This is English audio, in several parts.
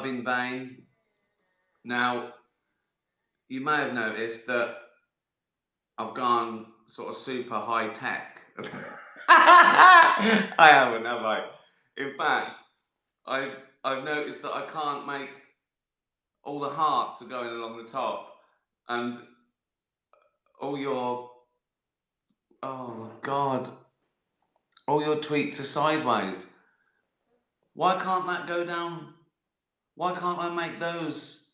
In vain. Now, you may have noticed that I've gone sort of super high tech. I haven't, have I? In fact, I've I've noticed that I can't make all the hearts are going along the top, and all your oh god, all your tweets are sideways. Why can't that go down? Why can't I make those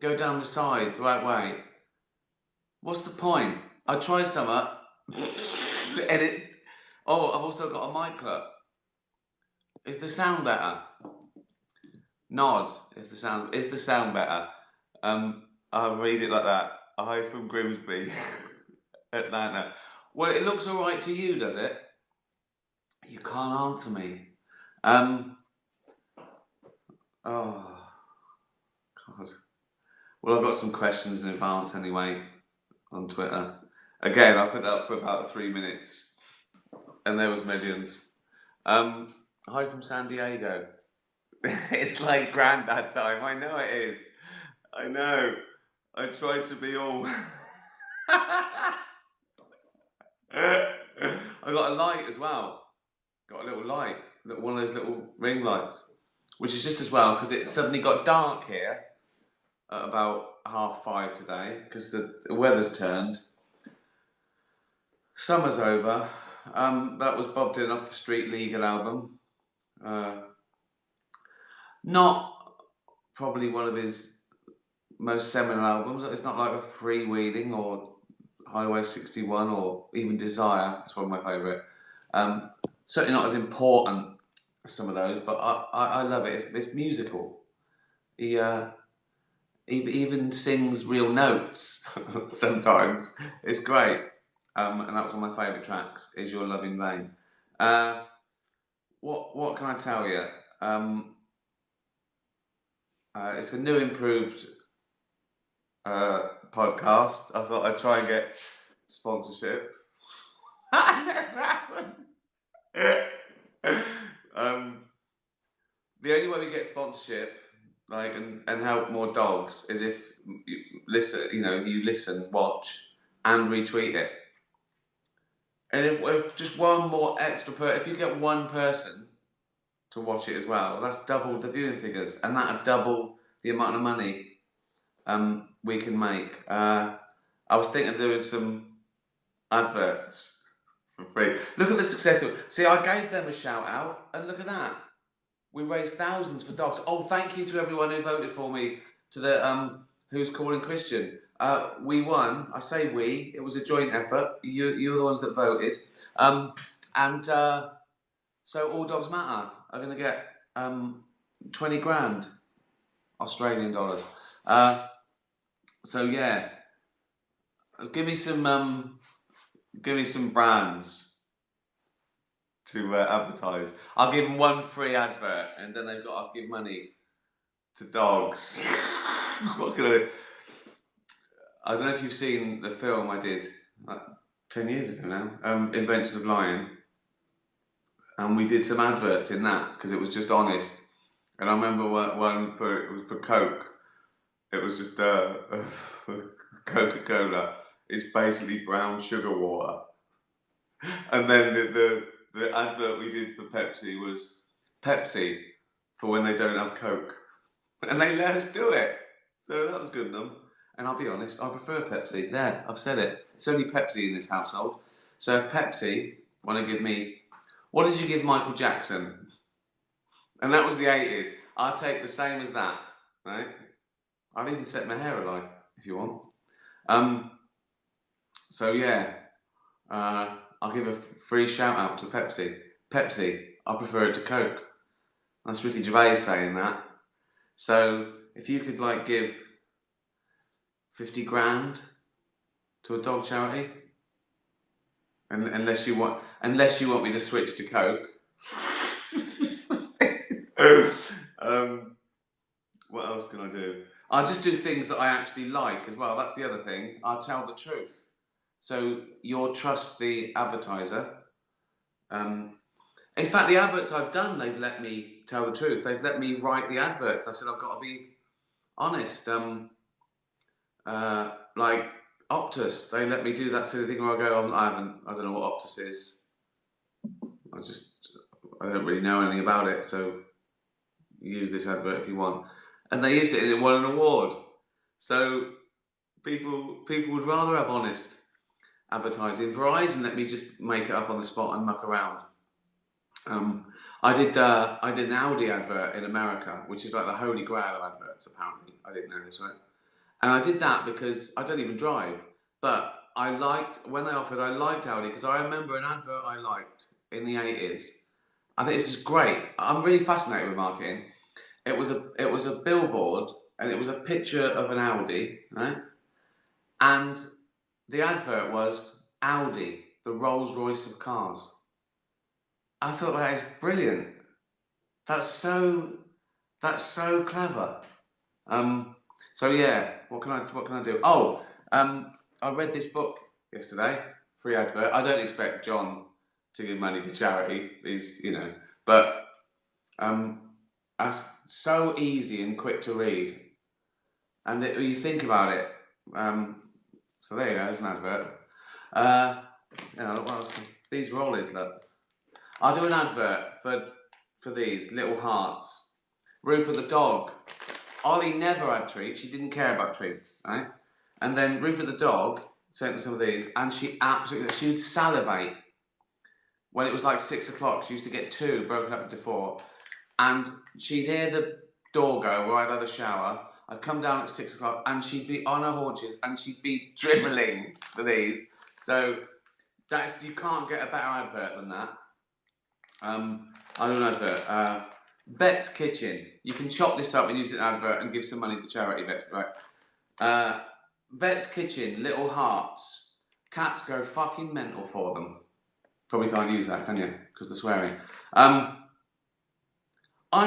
go down the side the right way? What's the point? I try some edit. Oh, I've also got a mic clip. Is the sound better? Nod if the sound is the sound better. I'll read it like that. Hi from Grimsby, Atlanta. Well, it looks all right to you, does it? You can't answer me. Oh God. Well, I've got some questions in advance anyway on Twitter. Again, I put that up for about 3 minutes, and there was millions. Hi from San Diego. It's like granddad time. I know it is. I know. I tried to be all. I got a light as well. Got a little light, one of those little ring lights, which is just as well because it suddenly got dark here at about 5:30 today because the weather's turned. Summer's over. That was Bob Dylan off the Street Legal album. Not probably one of his most seminal albums. It's not like a Freewheeling or Highway 61 or even Desire. It's one of my favourite. Certainly not as important as some of those, but I love it. It's musical. He even sings real notes sometimes. It's great. And that was one of my favourite tracks. Is Your Love in Vain? What can I tell you? It's a new, improved podcast. I thought I'd try and get sponsorship. Never happened. The only way we get sponsorship, like, and help more dogs, is if you listen. You listen, watch, and retweet it. And if just one more extra if you get one person to watch it as well, that's double the viewing figures, and that'll double the amount of money we can make. I was thinking of doing some adverts for free. Look at the success. See, I gave them a shout out, and look at that. We raised thousands for dogs. Oh, thank you to everyone who voted for me. To the Who's Calling Christian. We won. I say we. It was a joint effort. You were the ones that voted. So All Dogs Matter are going to get 20 grand Australian dollars. So yeah, give me some brands to advertise. I'll give them one free advert, and then I'll give money to dogs. What can I do? I don't know if you've seen the film I did 10 years ago now, Invention of Lying, and we did some adverts in that because it was just honest. And I remember one for Coke. It was just Coca-Cola. It's basically brown sugar water. And then the advert we did for Pepsi was Pepsi for when they don't have Coke. And they let us do it. So that was good enough. And I'll be honest, I prefer Pepsi. There, I've said it. It's only Pepsi in this household. So if Pepsi want to give me... What did you give Michael Jackson? And that was the 80s. I'll take the same as that, right? I'll even set my hair alight if you want. So yeah, I'll give a free shout out to Pepsi. Pepsi, I prefer it to Coke. That's Ricky Gervais saying that. So if you could give 50 grand to a dog charity, and unless you want me to switch to Coke. What else can I do? I'll just do things that I actually like as well. That's the other thing. I'll tell the truth. So you'll trust the advertiser. In fact, the adverts I've done, they've let me tell the truth. They've let me write the adverts. I said, I've got to be honest. Like Optus, they let me do that sort of thing where I go, I don't know what Optus is. I don't really know anything about it, so use this advert if you want. And they used it and it won an award. So people would rather have honest advertising. Verizon let me just make it up on the spot and muck around. I did an Audi advert in America, which is like the holy grail of adverts. Apparently, I didn't know this, right? And I did that because I don't even drive, but I liked when they offered. I liked Audi because I remember an advert I liked in the 80s. I think this is great. I'm really fascinated with marketing. It was a billboard, and it was a picture of an Audi, right? And the advert was Audi, the Rolls Royce of cars. I thought that is brilliant. That's so clever. So yeah, what can I do? Oh, I read this book yesterday, free advert. I don't expect John to give money to charity. He's but that's so easy and quick to read, and you think about it. So there you go. There's an advert. What else? These rollies, look. I'll do an advert for these little hearts. Rupert the dog. Ollie never had treats. She didn't care about treats, right? And then Rupert the dog sent me some of these, and she would salivate. When it was like 6 o'clock, she used to get 2 broken up into 4, and she'd hear the door go where I'd had a shower. I'd come down at 6 o'clock, and she'd be on her haunches, and she'd be dribbling for these. So you can't get a better advert than that. I do an advert. Vet's Kitchen. You can chop this up and use it in an advert and give some money to charity. Vets, right? Vet's Kitchen. Little hearts. Cats go fucking mental for them. Probably can't use that, can you? Because they're swearing. I'm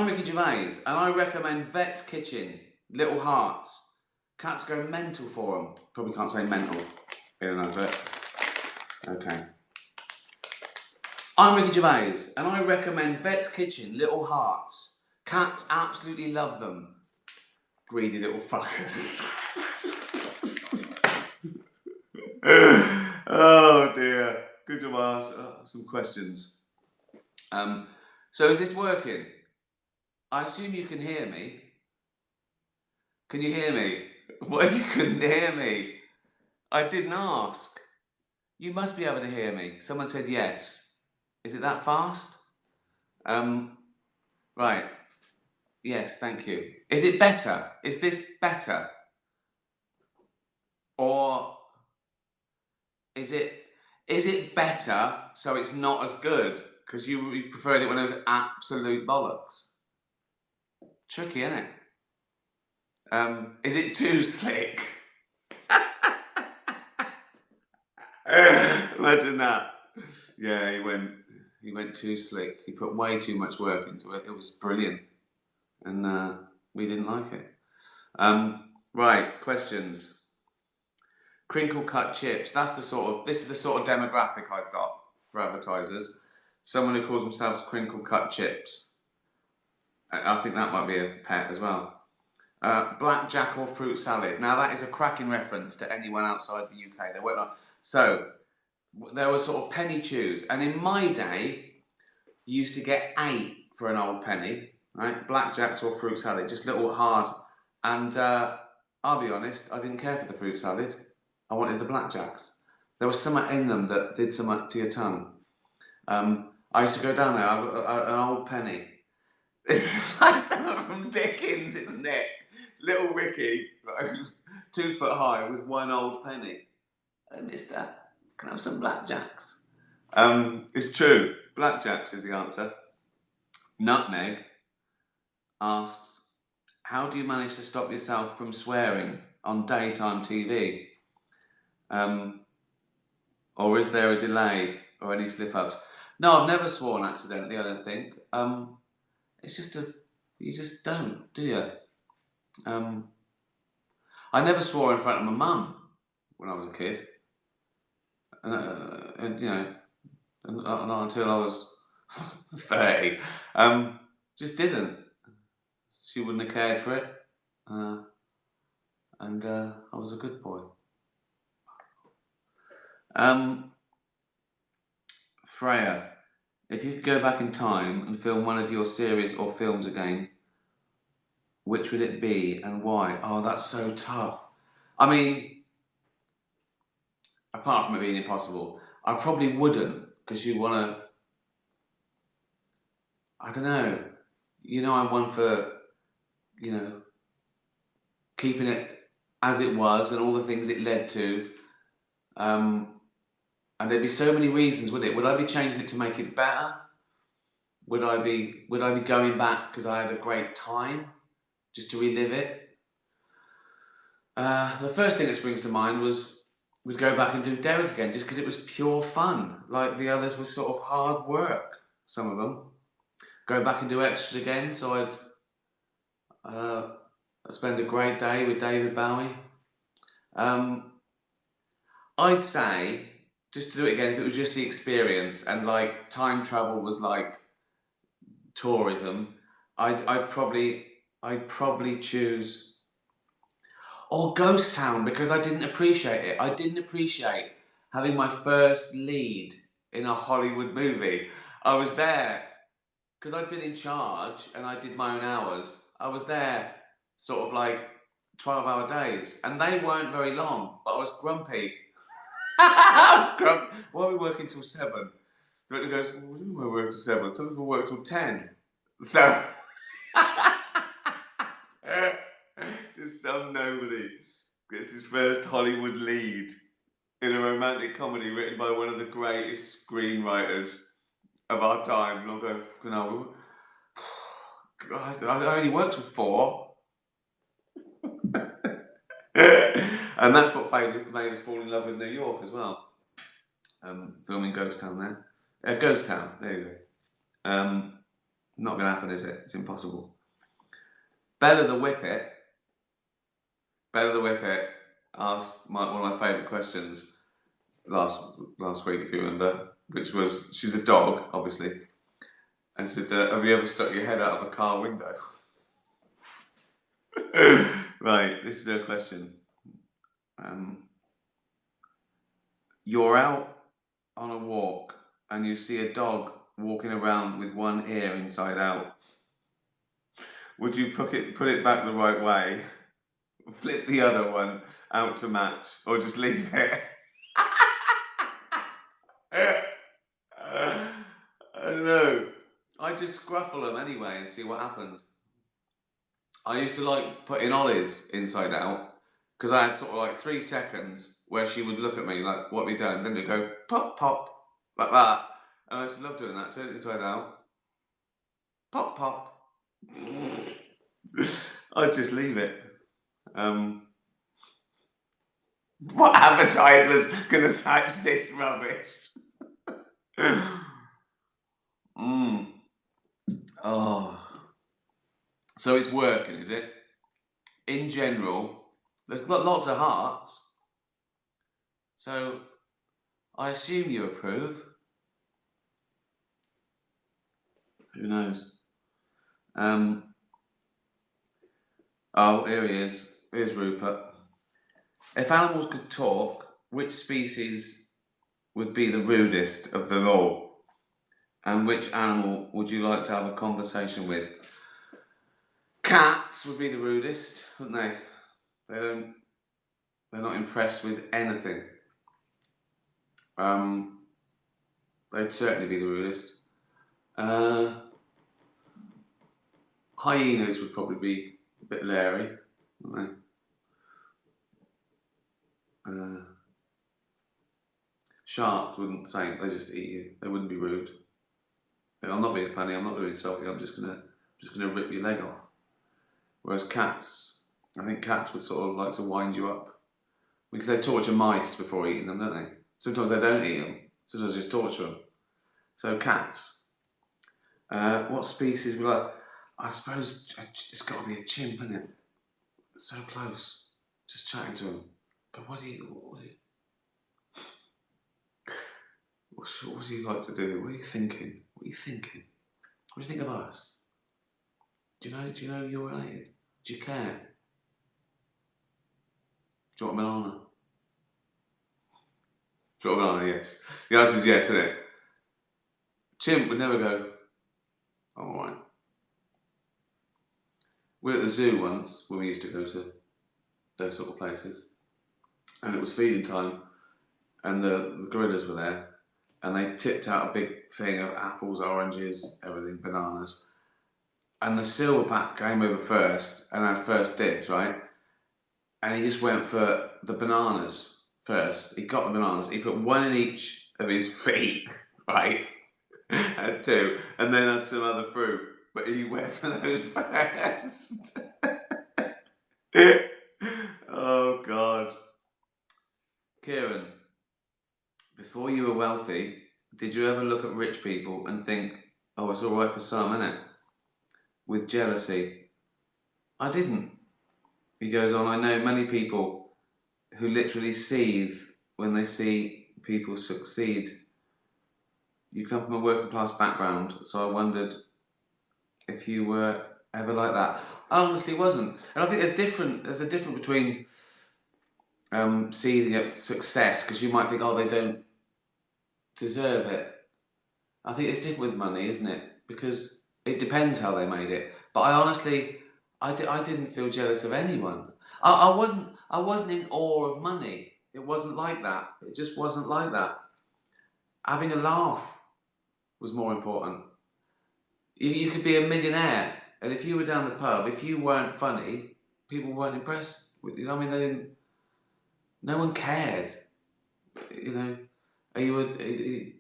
Ricky Gervais, and I recommend Vet's Kitchen. Little hearts. Cats go mental for them. Probably can't say mental in an advert. Okay. I'm Ricky Gervais, and I recommend Vet's Kitchen, Little Hearts. Cats absolutely love them. Greedy little fuckers. Oh dear. Good job I asked some questions. So is this working? I assume you can hear me. Can you hear me? What if you couldn't hear me? I didn't ask. You must be able to hear me. Someone said yes. Is it that fast? Right. Yes, thank you. Is it better? Is this better? Or is it better so it's not as good? Because you preferred it when it was absolute bollocks. Tricky, isn't it? Is it too slick? Imagine that. Yeah, he went too slick. He put way too much work into it. It was brilliant. And we didn't like it. Right, questions. Crinkle cut chips. This is the sort of demographic I've got for advertisers. Someone who calls themselves crinkle cut chips. I think that might be a pet as well. Blackjack or fruit salad. Now that is a cracking reference to anyone outside the UK. They won't know. So there were sort of penny chews, and in my day, you used to get 8 for an old penny, right? Blackjacks or fruit salad, just little hard. And I'll be honest, I didn't care for the fruit salad. I wanted the blackjacks. There was something in them that did something to your tongue. I used to go down there, I got an old penny. It's like something from Dickens, isn't it? Little Ricky, right, 2 foot high with 1 old penny. Hey, mister, can I have some blackjacks? It's true. Blackjacks is the answer. Nutmeg asks, how do you manage to stop yourself from swearing on daytime TV? Or is there a delay or any slip-ups? No, I've never sworn accidentally, I don't think. It's just you just don't, do you? I never swore in front of my mum when I was a kid. And not until I was 30. Just didn't. She wouldn't have cared for it. And I was a good boy. Freya, if you could go back in time and film one of your series or films again, which would it be and why? Oh, that's so tough. I mean, apart from it being impossible, I probably wouldn't, because you want to, I don't know, I'm one for, keeping it as it was and all the things it led to. And there'd be so many reasons, wouldn't it? Would I be changing it to make it better? Would I be going back because I had a great time, just to relive it? The first thing that springs to mind was we'd go back and do Derek again, just because it was pure fun. Like the others were sort of hard work, some of them. Go back and do extras again, so I'd spend a great day with David Bowie. I'd say, just to do it again, if it was just the experience and like time travel was like tourism, I'd probably choose Ghost Town, because I didn't appreciate it. I didn't appreciate having my first lead in a Hollywood movie. I was there because I'd been in charge and I did my own hours. I was there sort of like 12-hour days, and they weren't very long, but I was grumpy. I was grumpy. Why are we working till 7? Director goes, well, what do you mean we're working till 7? Some people work till 10. So, just some nobody gets his first Hollywood lead in a romantic comedy written by one of the greatest screenwriters of our time. And I'll go, God, I only worked with 4. And that's what made us fall in love with New York as well. Filming Ghost Town there. Ghost Town, there you go. Not going to happen, is it? It's impossible. Bella the Whippet asked one of my favourite questions last week, if you remember, which was, she's a dog, obviously, and said, have you ever stuck your head out of a car window? Right, this is her question. You're out on a walk and you see a dog walking around with one ear inside out. Would you put it back the right way, flip the other one out to match, or just leave it? I don't know. I'd just scruffle them anyway and see what happened. I used to like putting Ollie's inside out, because I had sort of like 3 seconds where she would look at me like, what have we done? Then it'd go pop, pop, like that. And I used to love doing that, turn it inside out. Pop, pop. I'd just leave it. What advertiser's gonna search this rubbish? Oh. So it's working, is it? In general, there's got lots of hearts. So I assume you approve. Who knows? Oh, here he is. Here's Rupert. If animals could talk, which species would be the rudest of them all? And which animal would you like to have a conversation with? Cats would be the rudest, wouldn't they? They're not impressed with anything. They'd certainly be the rudest. Hyenas would probably be a bit leery, wouldn't they? Sharks wouldn't say, they just eat you. They wouldn't be rude. I'm not being funny, I'm not doing insulting, I'm just gonna rip your leg off. Whereas cats, I think cats would sort of like to wind you up, because they torture mice before eating them, don't they? Sometimes they don't eat them, sometimes they just torture them. So cats. What species would I suppose it's got to be a chimp, isn't it? It's so close. Just chatting to him. But what do you What do you like to do? What are you thinking? What are you thinking? What do you think of us? Do you know you're related? Do you care? Do you want a banana? Do you want a banana? Yes. The answer is yes, isn't it? Chimp would never go, I'm alright. We were at the zoo once when we used to go to those sort of places, and it was feeding time, and the gorillas were there, and they tipped out a big thing of apples, oranges, everything, bananas, and the silverback came over first and had first dibs, right? And he just went for the bananas first. He got the bananas. He put one in each of his feet, right? Had two, and then had some other fruit. But he went for those first. Oh God, Kieran. Before you were wealthy, did you ever look at rich people and think, "Oh, it's all right for some, isn't it?" With jealousy? I didn't. He goes on. I know many people who literally seethe when they see people succeed. You come from a working class background, so I wondered if you were ever like that. I honestly wasn't, and I think there's a difference between seething at success, because you might think, oh, they don't deserve it. I think it's different with money, isn't it? Because it depends how they made it. But I honestly, I didn't feel jealous of anyone. I wasn't in awe of money. It wasn't like that. It just wasn't like that. Having a laugh was more important. You could be a millionaire, and if you were down the pub, if you weren't funny, people weren't impressed with you. I mean, they didn't. No one cared. You know, are you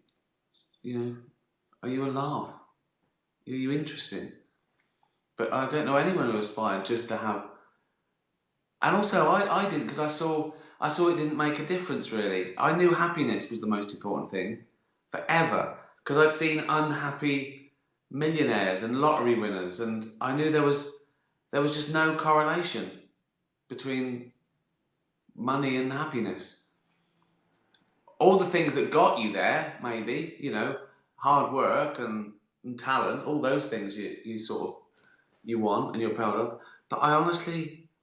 you know, are you a laugh? Are you interesting? But I don't know anyone who aspired just to have. And also, I didn't, because I saw it didn't make a difference really. I knew happiness was the most important thing forever, because I'd seen unhappy millionaires and lottery winners, and I knew there was just no correlation between money and happiness. All the things that got you there, maybe, hard work and talent, all those things you sort of you want and you're proud of. But I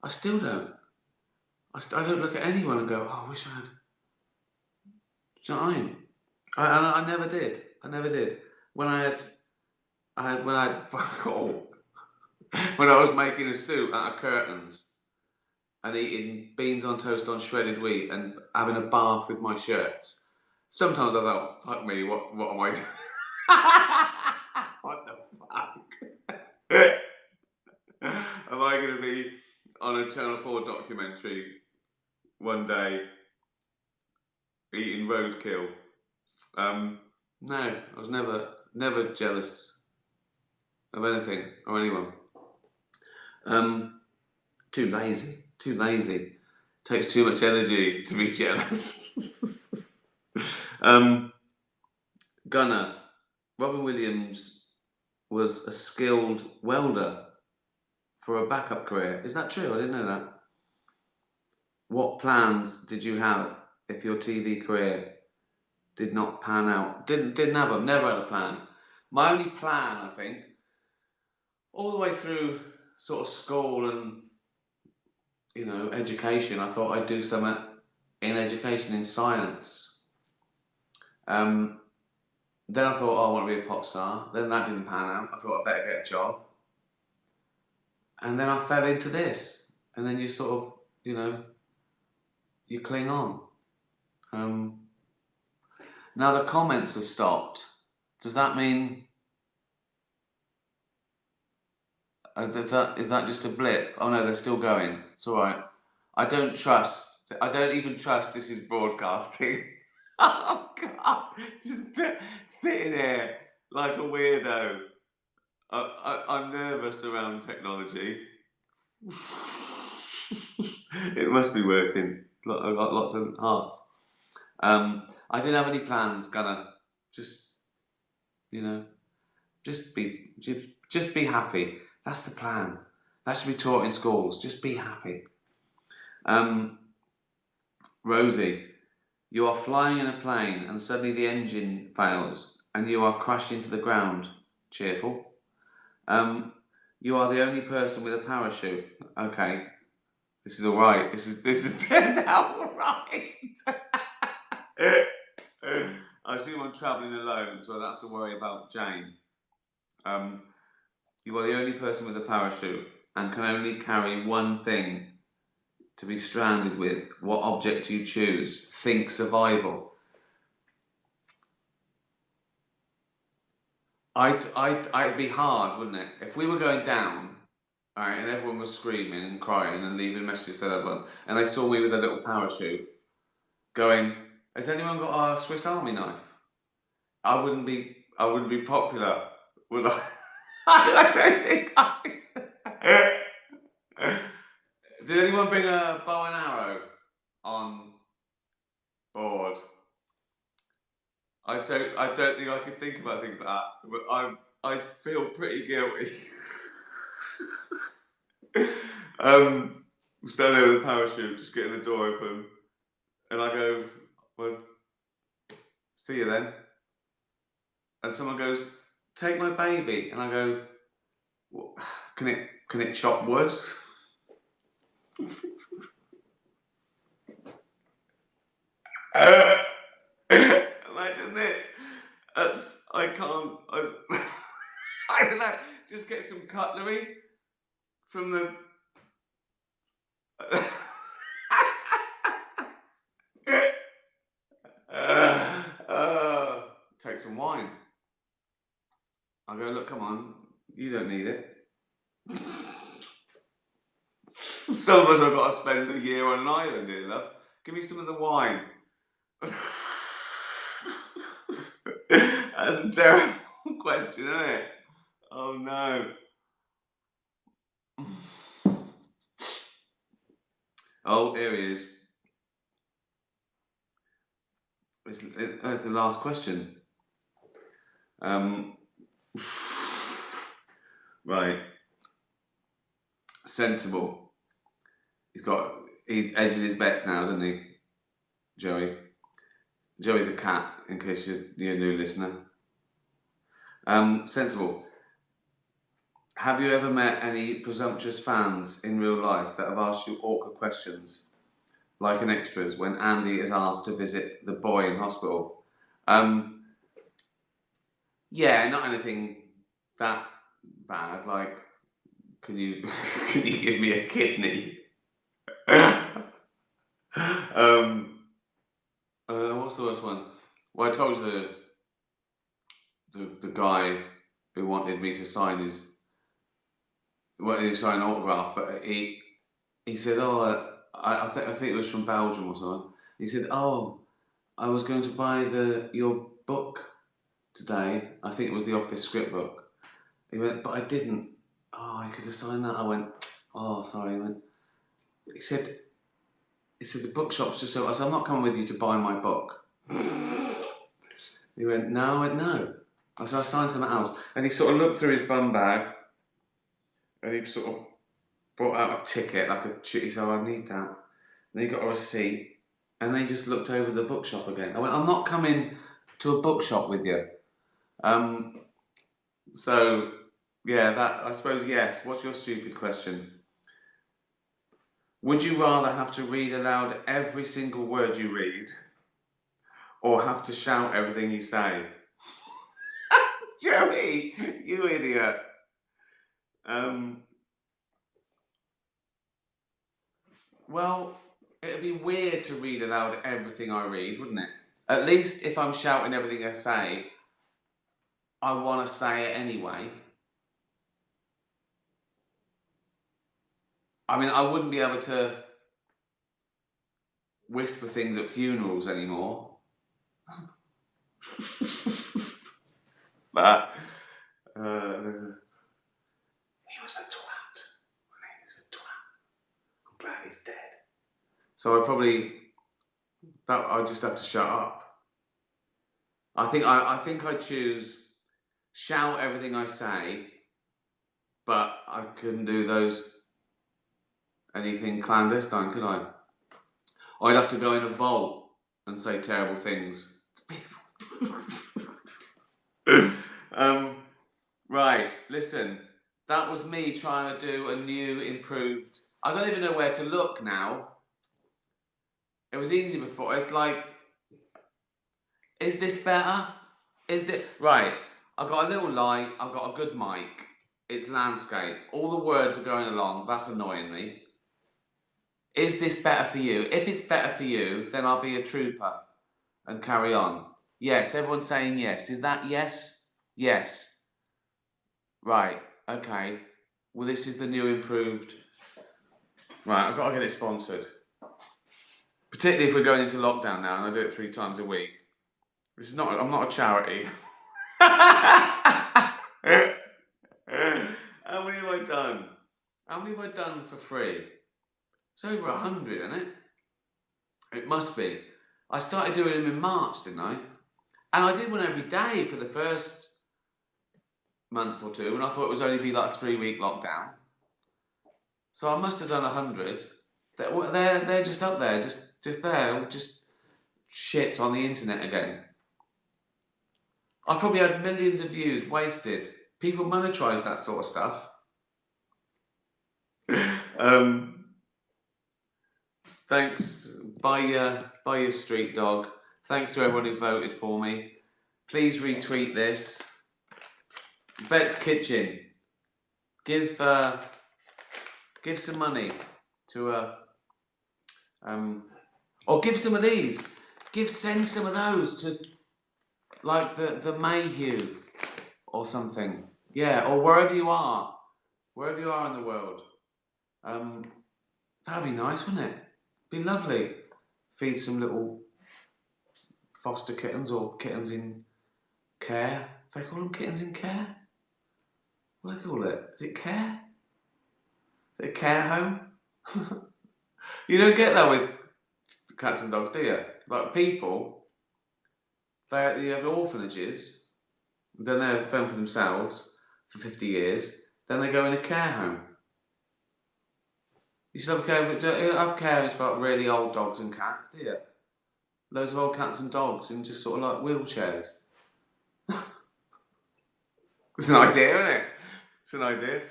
still don't. I don't look at anyone and go, oh, I wish I had. Do you know what I mean? I never did. I never did. When when I had oh, when I was making a soup out of curtains and eating beans on toast on shredded wheat and having a bath with my shirts. Sometimes I thought, fuck me, what am I doing? What the fuck? Am I going to be on a Channel 4 documentary one day eating roadkill? No, I was never jealous of anything or anyone. Too lazy. Takes too much energy to be jealous. Gunner, Robin Williams was a skilled welder for a backup career. Is that true? I didn't know that. What plans did you have if your TV career did not pan out? Didn't have them. Never had a plan. My only plan, I think, all the way through sort of school and education, I thought I'd do something in education, in science. Then I thought, oh, I want to be a pop star. Then that didn't pan out. I thought I'd better get a job. And then I fell into this. And then you sort of, you cling on. Now the comments have stopped. Does that mean, is that just a blip? Oh no, they're still going. It's all right. I don't even trust this is broadcasting. Oh God, just sitting here like a weirdo. I'm nervous around technology. It must be working. I've got lots of hearts. I didn't have any plans, Gunner. Just, just be happy. That's the plan. That should be taught in schools. Just be happy. Rosie, You are flying in a plane and suddenly the engine fails and you are crashed into the ground. Cheerful. You are the only person with a parachute. Okay, this is all right. This is turned out all right. I assume I'm travelling alone, so I don't have to worry about Jane. You are the only person with a parachute and can only carry one thing to be stranded with. What object do you choose? Think survival. It'd be hard, wouldn't it? If we were going down, all right, and everyone was screaming and crying and leaving messages for loved ones, and they saw me with a little parachute, going, "Has anyone got a Swiss Army knife?" I wouldn't be popular, would I? I don't think I. Did anyone bring a bow and arrow on board? I don't think I could think about things like that. But I feel pretty guilty. Standing there with a parachute, just getting the door open, and I go, "Well, see you then." And someone goes, "Take my baby," and I go, "Well, can it chop wood?" Imagine this. I can't. I don't know. Just get some cutlery from the. Take some wine. I go, "Look, come on, you don't need it." Some of us have got to spend a year on an island here, love. Give me some of the wine. That's a terrible question, isn't it? Oh no. Oh, here he is. That's the last question. Right. Sensible. He edges his bets now, doesn't he, Joey? Joey's a cat, in case you're a new listener. Sensible. Have you ever met any presumptuous fans in real life that have asked you awkward questions, like in Extras when Andy is asked to visit the boy in hospital? Yeah, not anything that bad. Like, can you can you give me a kidney? What's the worst one? Well, I told you the guy who wanted me to sign an autograph, but he said, "Oh, I think it was from Belgium or something." He said, "Oh, I was going to buy your book today. I think it was the Office script book." He went, "But I didn't. Oh, I could have signed that." I went, "Oh, sorry." He said, "The bookshop's just so." I said, "I'm not coming with you to buy my book." He went, "No." I went, "No." I said, "I signed something else." And he sort of looked through his bum bag and he sort of brought out a ticket, like a he said, "Oh, I need that." And he got a receipt and then he just looked over the bookshop again. I went, "I'm not coming to a bookshop with you." So, yeah, that, I suppose, yes. What's your stupid question? Would you rather have to read aloud every single word you read or have to shout everything you say? Joey, you idiot. Well, it'd be weird to read aloud everything I read, wouldn't it? At least if I'm shouting everything I say, I want to say it anyway. I mean, I wouldn't be able to whisper things at funerals anymore. But he was a twat. He was a twat. I'm glad he's dead. So I just have to shut up. I think I choose shout everything I say, but I couldn't do anything clandestine, could I? I'd have to go in a vault and say terrible things to people. Right, listen, that was me trying to do a new, improved. I don't even know where to look now. It was easy before. It's like, is this better? Is this right? I've got a little light. I've got a good mic. It's landscape. All the words are going along. That's annoying me. Is this better for you? If it's better for you, then I'll be a trooper and carry on. Yes, everyone's saying yes. Is that yes? Yes. Right. Okay. Well, this is the new improved. Right. I've got to get it sponsored. Particularly if we're going into lockdown now, and I do it 3 times a week. This is not. I'm not a charity. How many have I done? How many have I done for free? It's over 100, isn't it? It must be. I started doing them in March, didn't I? And I did one every day for the first month or two, and I thought it was only be like a 3-week lockdown. So I must have done 100. They're just up there, just there, just shit on the internet again. I've probably had millions of views wasted. People monetize that sort of stuff. Thanks. Bye your street dog. Thanks to everyone who voted for me. Please retweet this. Bet's Kitchen. Give some money to or give some of these. Send some of those to like the Mayhew or something. Yeah, or wherever you are in the world. That'd be nice, wouldn't it? Be lovely. Feed some little foster kittens or kittens in care. Do they call them kittens in care? What do they call it? Is it care? Is it a care home? You don't get that with cats and dogs, do you? Like people, you have orphanages, then they're fend for themselves for 50 years, then they go in a care home. You should have you don't have care homes for like really old dogs and cats, do you? Loads of old cats and dogs in just sort of like wheelchairs. It's an idea, isn't it? It's an idea.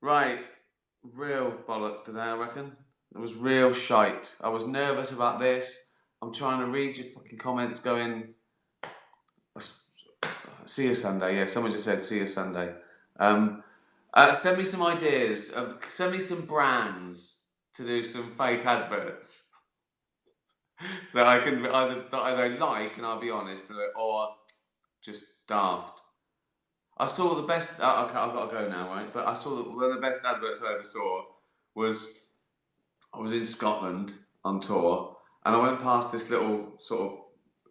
Right, real bollocks today, I reckon. It was real shite. I was nervous about this. I'm trying to read your fucking comments going, see you Sunday. Yeah, someone just said see you Sunday. Send me some ideas. Send me some brands to do some fake adverts that I can either like, and I'll be honest, or just daft. I saw the best. Okay, I've got to go now, right? But I saw one of the best adverts I ever saw was I was in Scotland on tour, and I went past this little sort of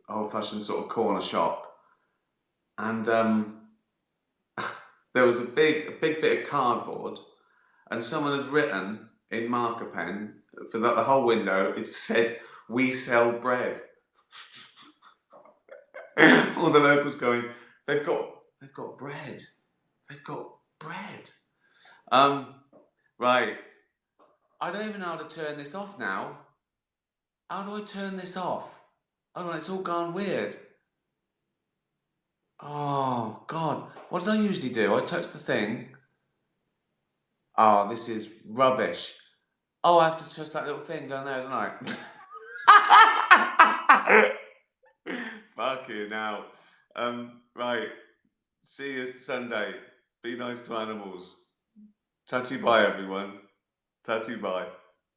old-fashioned sort of corner shop, and there was a big bit of cardboard, and someone had written in marker pen for the whole window. It said, "We sell bread." All the locals going, they've got bread. They've got bread. Right. I don't even know how to turn this off now. How do I turn this off? Oh no, it's all gone weird. Oh God, what did I usually do? I touch the thing. Oh, this is rubbish. Oh, I have to touch that little thing down there, don't I? Fucking hell. Right. See you Sunday. Be nice to animals. Tatty bye, everyone. Tatty bye.